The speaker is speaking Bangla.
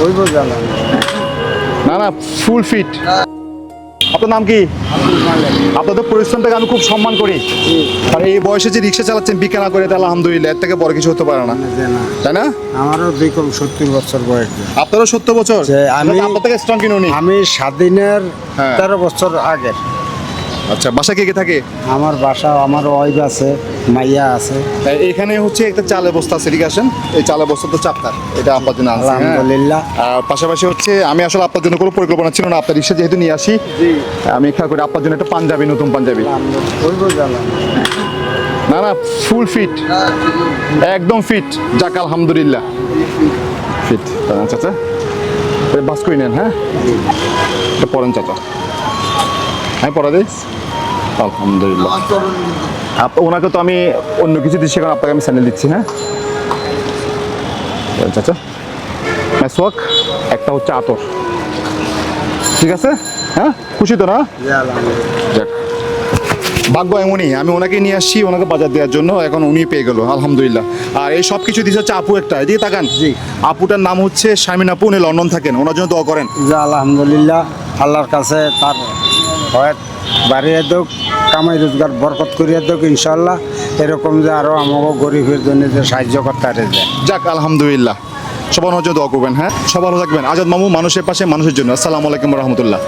হইব জানা না না, ফুল ফিট। আপনার নাম কি? আপনাদের পরিশ্রমটাকে আমি খুব সম্মান করি। আর এই বয়সে যে রিক্সা চালাচ্ছেন বিক্রি না করে, তাহলে আলহামদুলিল্লাহ, এর থেকে বড় কিছু হতে পারে না, তাই না? আমারও বিকম 70 বছর বয়স। আপনারও 70 বছর? যে আমি আপনার থেকে স্ট্রং কিনে উনি। আমি স্বাধীনের হ্যাঁ। 13 বছর আগের। আচ্ছা, বাসা কে কে থাকে? আমার বাসা, আমার ওয়াইফ আছে, মাইয়া আছে। এখানে হচ্ছে একটা চালের বস্তা আছে, এদিকে আসেন। এই চালের বস্তা তো চাপতার, এটা আপনার জন্য আনছি, হ্যাঁ। আলহামদুলিল্লাহ। আর পাশাপাশি হচ্ছে আমি আসলে আপনার জন্য কোনো পরিকল্পনা ছিল না, আপনার রিক্সা যেহেতু নিয়ে আসি, আমি খেয়াল করি আপনার জন্য একটা পাঞ্জাবি, নতুন পাঞ্জাবি। হইব জানা না না, ফুল ফিট, একদম ফিট। যাক আলহামদুলিল্লাহ, ফিট। চাচা বাস করে নেন, হ্যাঁ, এটা পড়েন চাচা, আমি পড়া দিই। আলহামদুলিল্লাহ। ওনাকে তো আমি অন্য কিছু দিচ্ছি, কারণ আপনাকে আমি স্যান্ডেল দিচ্ছি, হ্যাঁ চাচা। মেসওয়াক, একটা হচ্ছে আতর, ঠিক আছে, হ্যাঁ, খুশি তো না? যাক, ভাগ্য এমনই, আমি ওনাকে নিয়ে আসছি ওনাকে বাজার দেওয়ার জন্য, এখন উনি পেয়ে গেল, আলহামদুলিল্লাহ। আর এই সব কিছু দিচ্ছে হচ্ছে আপু একটা, এদিকে তাকান। জি। আপুটার নাম হচ্ছে শারমিন আপু, উনি লন্ডন থাকেন, ওনার জন্য দোয়া করেন। যা আলহামদুলিল্লাহ, আল্লাহর কাছে তার হয়ত বাড়িয়ে দোক, কামাই রোজগার বরকত করিয়ে দোক ইনশাল্লাহ। এরকম যে আরও আমাকে গরিবের জন্য যে সাহায্য করতে পারে যায়। যাক আলহামদুলিল্লাহ, সবার জন্য দোয়া করবেন, হ্যাঁ, সবার ভালো থাকবেন। আজাদ মামু, মানুষের পাশে মানুষের জন্য। আসসালামু আলাইকুম রহমতুল্লাহ।